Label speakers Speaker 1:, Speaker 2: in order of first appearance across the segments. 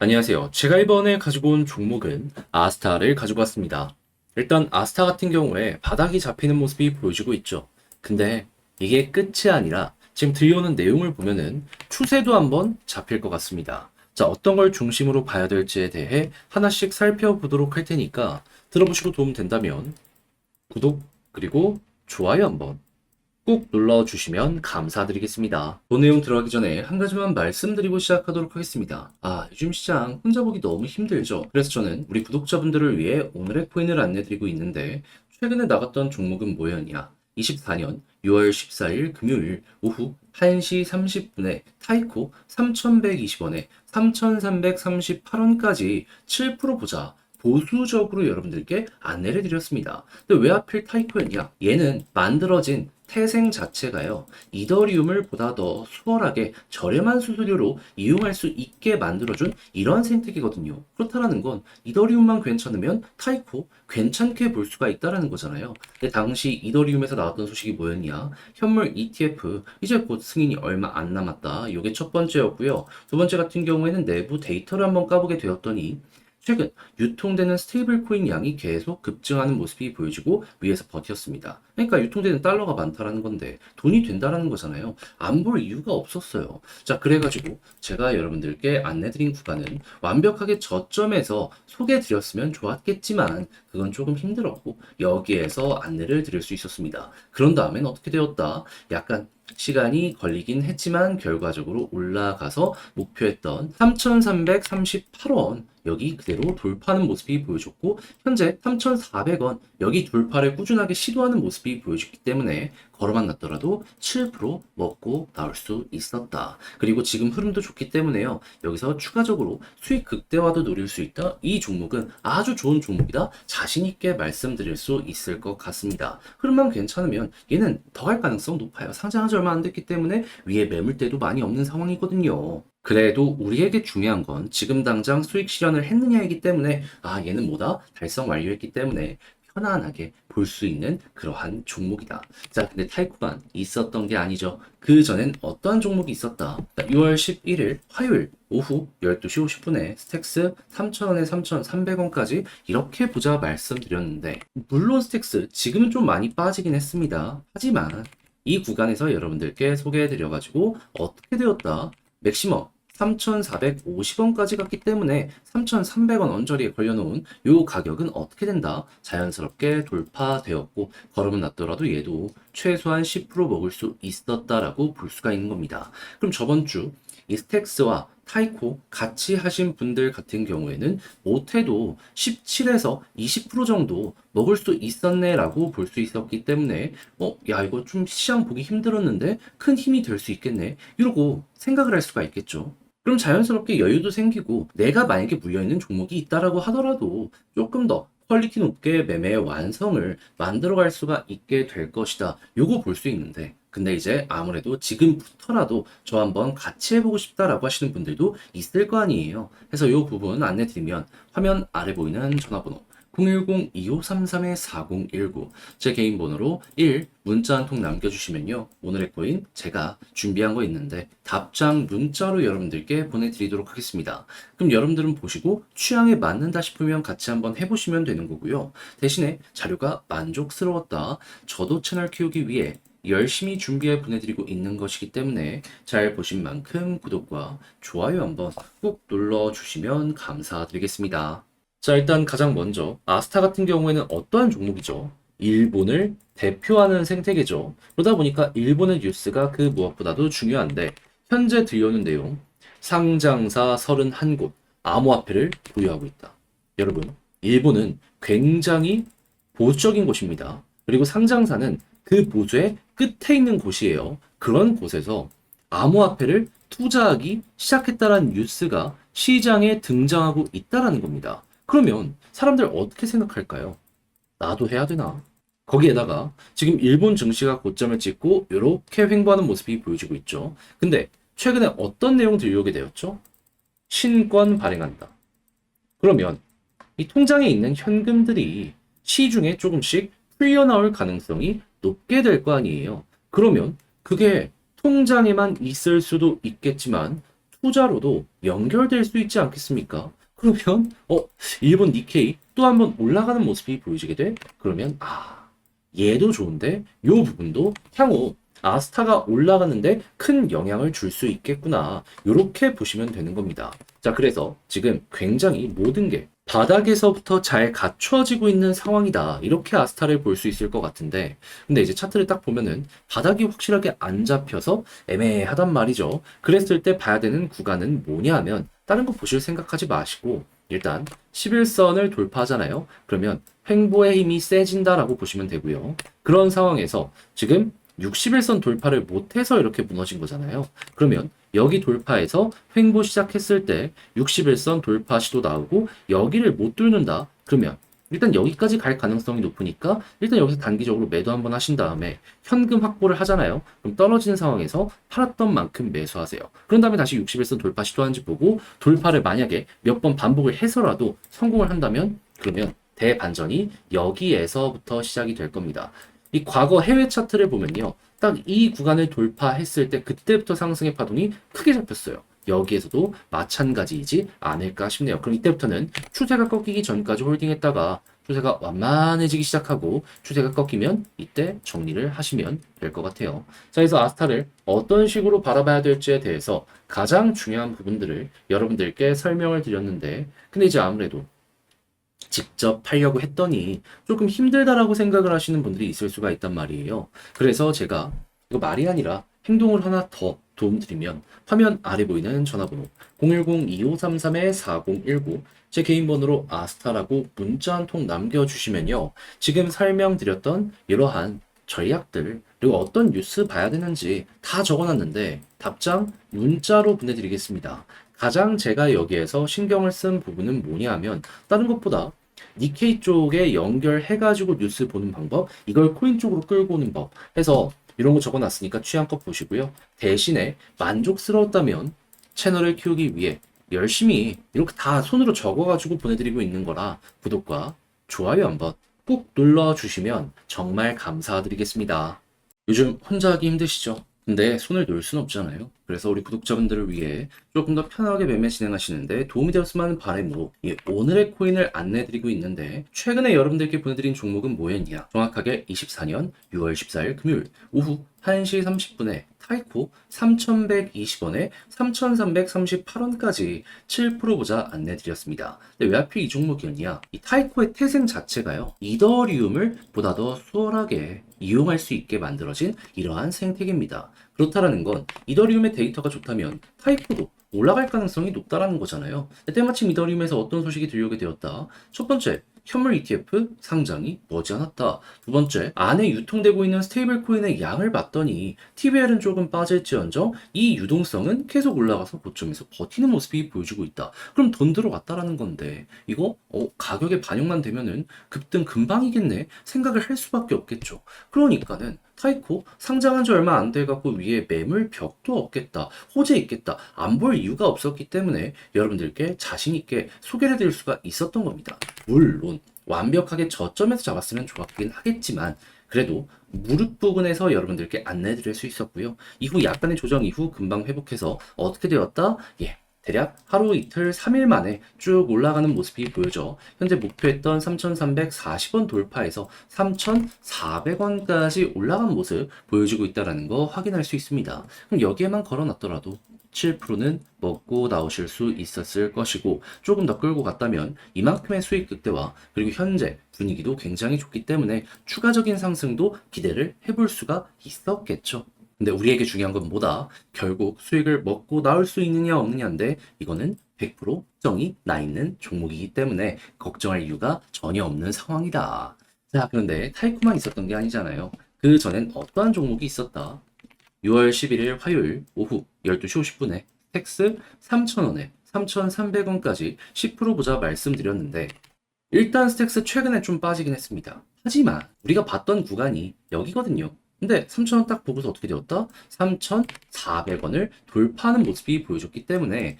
Speaker 1: 안녕하세요. 제가 이번에 가지고 온 종목은 아스타를 가지고 왔습니다. 일단 아스타 같은 경우에 바닥이 잡히는 모습이 보여지고 있죠. 근데 이게 끝이 아니라 지금 들려오는 내용을 보면은 추세도 한번 잡힐 것 같습니다. 자, 어떤 걸 중심으로 봐야 될지에 대해 하나씩 살펴보도록 할 테니까 들어보시고 도움 된다면 구독 그리고 좋아요 한번 꾹 눌러주시면 감사드리겠습니다. 본 내용 들어가기 전에 한 가지만 말씀드리고 시작하도록 하겠습니다. 요즘 시장 혼자 보기 너무 힘들죠? 그래서 저는 우리 구독자분들을 위해 오늘의 코인을 안내드리고 있는데 최근에 나갔던 종목은 뭐였냐? 24년 6월 14일 금요일 오후 1시 30분에 타이코 3,120원에 3,338원까지 7% 보자. 보수적으로 여러분들께 안내를 드렸습니다. 근데 왜 하필 타이코였냐? 얘는 만들어진 태생 자체가요, 이더리움을 보다 더 수월하게 저렴한 수수료로 이용할 수 있게 만들어준 이런 생태계거든요. 그렇다는 건 이더리움만 괜찮으면 타이코 괜찮게 볼 수가 있다라는 거잖아요. 근데 당시 이더리움에서 나왔던 소식이 뭐였냐? 현물 ETF 이제 곧 승인이 얼마 안 남았다. 이게 첫 번째였고요. 두 번째 같은 경우에는 내부 데이터를 한번 까보게 되었더니 최근 유통되는 스테이블 코인 양이 계속 급증하는 모습이 보여지고 위에서 버텼습니다. 그러니까 유통되는 달러가 많다라는 건데 돈이 된다라는 거잖아요. 안 볼 이유가 없었어요. 자, 그래가지고 제가 여러분들께 안내드린 구간은 완벽하게 저점에서 소개해드렸으면 좋았겠지만 그건 조금 힘들었고 여기에서 안내를 드릴 수 있었습니다. 그런 다음엔 어떻게 되었다? 약간 시간이 걸리긴 했지만 결과적으로 올라가서 목표했던 3,338원 여기 그대로 돌파하는 모습이 보여줬고 현재 3,400원 여기 돌파를 꾸준하게 시도하는 모습이 보여줬기 때문에 걸어만 놨더라도 7% 먹고 나올 수 있었다. 그리고 지금 흐름도 좋기 때문에요. 여기서 추가적으로 수익 극대화도 노릴 수 있다. 이 종목은 아주 좋은 종목이다. 자신 있게 말씀드릴 수 있을 것 같습니다. 흐름만 괜찮으면 얘는 더 갈 가능성 높아요. 상장한 지 얼마 안 됐기 때문에 위에 매물대도 많이 없는 상황이거든요. 그래도 우리에게 중요한 건 지금 당장 수익 실현을 했느냐이기 때문에 얘는 뭐다? 달성 완료했기 때문에 편안하게 볼 수 있는 그러한 종목이다. 자, 근데 타이코만 있었던 게 아니죠. 그 전엔 어떠한 종목이 있었다. 6월 11일 화요일 오후 12시 50분에 스택스 3,000원에 3,300원까지 이렇게 보자 말씀드렸는데 물론 스택스 지금은 좀 많이 빠지긴 했습니다. 하지만 이 구간에서 여러분들께 소개해드려가지고 어떻게 되었다? 맥시멈 3,450원까지 갔기 때문에 3,300원 언저리에 걸려놓은 이 가격은 어떻게 된다? 자연스럽게 돌파되었고 걸음은 났더라도 얘도 최소한 10% 먹을 수 있었다라고 볼 수가 있는 겁니다. 그럼 저번 주 이 스택스와 타이코 같이 하신 분들 같은 경우에는 못해도 17에서 20% 정도 먹을 수 있었네라고 볼 수 있었기 때문에 야 이거 좀 시장 보기 힘들었는데 큰 힘이 될 수 있겠네 이러고 생각을 할 수가 있겠죠. 그럼 자연스럽게 여유도 생기고 내가 만약에 물려있는 종목이 있다라고 하더라도 조금 더 퀄리티 높게 매매의 완성을 만들어갈 수가 있게 될 것이다. 요거 볼 수 있는데 근데 이제 아무래도 지금부터라도 저 한번 같이 해보고 싶다라고 하시는 분들도 있을 거 아니에요. 그래서 요 부분 안내드리면 화면 아래 보이는 전화번호 010-2533-4019 제 개인 번호로 1 문자 한 통 남겨주시면요. 오늘의 코인 제가 준비한 거 있는데 답장 문자로 여러분들께 보내드리도록 하겠습니다. 그럼 여러분들은 보시고 취향에 맞는다 싶으면 같이 한번 해보시면 되는 거고요. 대신에 자료가 만족스러웠다. 저도 채널 키우기 위해 열심히 준비해 보내드리고 있는 것이기 때문에 잘 보신 만큼 구독과 좋아요 한번 꾹 눌러주시면 감사드리겠습니다. 자, 일단 가장 먼저 아스타 같은 경우에는 어떠한 종목이죠? 일본을 대표하는 생태계죠. 그러다 보니까 일본의 뉴스가 그 무엇보다도 중요한데 현재 들려오는 내용 상장사 31곳 암호화폐를 보유하고 있다. 여러분, 일본은 굉장히 보수적인 곳입니다. 그리고 상장사는 그 보수의 끝에 있는 곳이에요. 그런 곳에서 암호화폐를 투자하기 시작했다라는 뉴스가 시장에 등장하고 있다라는 겁니다. 그러면 사람들 어떻게 생각할까요? 나도 해야 되나? 거기에다가 지금 일본 증시가 고점을 찍고 이렇게 횡보하는 모습이 보여지고 있죠. 근데 최근에 어떤 내용 들려오게 되었죠? 신권 발행한다. 그러면 이 통장에 있는 현금들이 시중에 조금씩 풀려나올 가능성이 높게 될 거 아니에요. 그러면 그게 통장에만 있을 수도 있겠지만 후자로도 연결될 수 있지 않겠습니까? 그러면 일본 니케이 또 한 번 올라가는 모습이 보여지게 돼? 그러면 얘도 좋은데 요 부분도 향후 아스타가 올라가는데 큰 영향을 줄 수 있겠구나. 이렇게 보시면 되는 겁니다. 자, 그래서 지금 굉장히 모든 게 바닥에서부터 잘 갖춰지고 있는 상황이다. 이렇게 아스타를 볼 수 있을 것 같은데, 근데 이제 차트를 딱 보면은 바닥이 확실하게 안 잡혀서 애매하단 말이죠. 그랬을 때 봐야 되는 구간은 뭐냐 하면 다른 거 보실 생각하지 마시고 일단 11선을 돌파하잖아요. 그러면 횡보의 힘이 세진다라고 보시면 되고요. 그런 상황에서 지금 61선 돌파를 못해서 이렇게 무너진 거잖아요. 그러면 여기 돌파해서 횡보 시작했을 때 61선 돌파 시도 나오고 여기를 못 뚫는다. 그러면 일단 여기까지 갈 가능성이 높으니까 일단 여기서 단기적으로 매도 한번 하신 다음에 현금 확보를 하잖아요. 그럼 떨어지는 상황에서 팔았던 만큼 매수하세요. 그런 다음에 다시 61선 돌파 시도하는지 보고 돌파를 만약에 몇 번 반복을 해서라도 성공을 한다면 그러면 대반전이 여기에서부터 시작이 될 겁니다. 이 과거 해외 차트를 보면요. 딱 이 구간을 돌파했을 때 그때부터 상승의 파동이 크게 잡혔어요. 여기에서도 마찬가지이지 않을까 싶네요. 그럼 이때부터는 추세가 꺾이기 전까지 홀딩했다가 추세가 완만해지기 시작하고 추세가 꺾이면 이때 정리를 하시면 될 것 같아요. 자, 그래서 아스타를 어떤 식으로 바라봐야 될지에 대해서 가장 중요한 부분들을 여러분들께 설명을 드렸는데 근데 이제 아무래도 직접 팔려고 했더니 조금 힘들다라고 생각을 하시는 분들이 있을 수가 있단 말이에요. 그래서 제가 이거 말이 아니라 행동을 하나 더 도움드리면 화면 아래 보이는 전화번호 010-2533-4019 제 개인 번호로 아스타라고 문자 한 통 남겨주시면요. 지금 설명드렸던 이러한 전략들 그리고 어떤 뉴스 봐야 되는지 다 적어놨는데 답장 문자로 보내드리겠습니다. 가장 제가 여기에서 신경을 쓴 부분은 뭐냐 하면 다른 것보다 니케이 쪽에 연결해가지고 뉴스 보는 방법, 이걸 코인 쪽으로 끌고 오는 법 해서 이런 거 적어놨으니까 취향껏 보시고요. 대신에 만족스러웠다면 채널을 키우기 위해 열심히 이렇게 다 손으로 적어가지고 보내드리고 있는 거라 구독과 좋아요 한번 꾹 눌러주시면 정말 감사드리겠습니다. 요즘 혼자 하기 힘드시죠? 근데 손을 놓을 순 없잖아요. 그래서 우리 구독자분들을 위해 조금 더 편하게 매매 진행하시는데 도움이 되었으면 하는 바람으로 오늘의 코인을 안내해드리고 있는데 최근에 여러분들께 보내드린 종목은 뭐였냐? 정확하게 24년 6월 14일 금요일 오후 1시 30분에 타이코 3,120원에 3,338원까지 7% 보자 안내드렸습니다. 근데 왜 하필 이 종목이었냐? 이 타이코의 태생 자체가요. 이더리움을 보다 더 수월하게 이용할 수 있게 만들어진 이러한 생태계입니다. 그렇다라는 건 이더리움의 데이터가 좋다면 타이코도 올라갈 가능성이 높다라는 거잖아요. 때마침 이더리움에서 어떤 소식이 들려오게 되었다. 첫 번째, 현물 ETF 상장이 머지않았다. 두 번째, 안에 유통되고 있는 스테이블 코인의 양을 봤더니 TVL은 조금 빠질지언정 이 유동성은 계속 올라가서 고점에서 버티는 모습이 보여주고 있다. 그럼 돈 들어왔다라는 건데 이거 가격에 반영만 되면은 급등 금방이겠네 생각을 할 수밖에 없겠죠. 그러니까는 타이코 상장한 지 얼마 안 돼갖고 위에 매물 벽도 없겠다. 호재 있겠다. 안 볼 이유가 없었기 때문에 여러분들께 자신있게 소개를 드릴 수가 있었던 겁니다. 물론 완벽하게 저점에서 잡았으면 좋았긴 하겠지만 그래도 무릎 부분에서 여러분들께 안내 드릴 수 있었고요. 이후 약간의 조정 이후 금방 회복해서 어떻게 되었다? 대략 하루 이틀 3일 만에 쭉 올라가는 모습이 보여져 현재 목표했던 3,340원 돌파해서 3,400원까지 올라간 모습 보여주고 있다는 거 확인할 수 있습니다. 그럼 여기에만 걸어놨더라도 7%는 먹고 나오실 수 있었을 것이고 조금 더 끌고 갔다면 이만큼의 수익 극대화 그리고 현재 분위기도 굉장히 좋기 때문에 추가적인 상승도 기대를 해볼 수가 있었겠죠. 근데 우리에게 중요한 건 뭐다? 결국 수익을 먹고 나올 수 있느냐 없느냐인데 이거는 100% 정이 나 있는 종목이기 때문에 걱정할 이유가 전혀 없는 상황이다. 자, 그런데 타이코만 있었던 게 아니잖아요. 그 전엔 어떠한 종목이 있었다? 6월 11일 화요일 오후 12시 50분에 텍스 3,000원에 3,300원까지 10% 보자 말씀드렸는데 일단 스택스 최근에 좀 빠지긴 했습니다. 하지만 우리가 봤던 구간이 여기거든요. 근데 3,000원 딱 보고서 어떻게 되었다? 3,400원을 돌파하는 모습이 보여줬기 때문에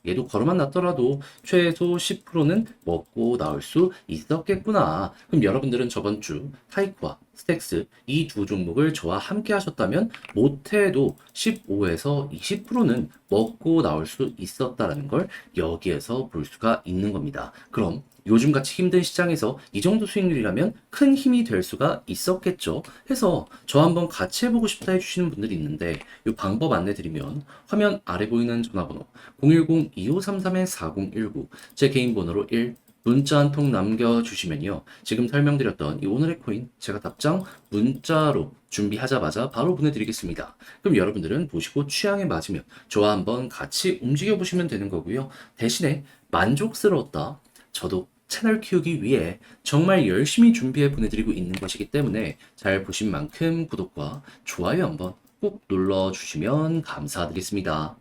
Speaker 1: 얘도 걸어만 놨더라도 최소 10%는 먹고 나올 수 있었겠구나. 그럼 여러분들은 저번 주 타이코와 스택스 이 두 종목을 저와 함께 하셨다면 못해도 15에서 20%는 먹고 나올 수 있었다라는 걸 여기에서 볼 수가 있는 겁니다. 그럼 요즘같이 힘든 시장에서 이 정도 수익률이라면 큰 힘이 될 수가 있었겠죠. 해서 저 한번 같이 해보고 싶다 해주시는 분들이 있는데 이 방법 안내드리면 화면 아래 보이는 전화번호 010-2533-4019 제 개인 번호로 1 문자 한 통 남겨주시면요. 지금 설명드렸던 이 오늘의 코인 제가 답장 문자로 준비하자마자 바로 보내드리겠습니다. 그럼 여러분들은 보시고 취향에 맞으면 저와 한번 같이 움직여 보시면 되는 거고요. 대신에 만족스러웠다. 저도 채널 키우기 위해 정말 열심히 준비해 보내드리고 있는 것이기 때문에 잘 보신 만큼 구독과 좋아요 한번 꼭 눌러주시면 감사드리겠습니다.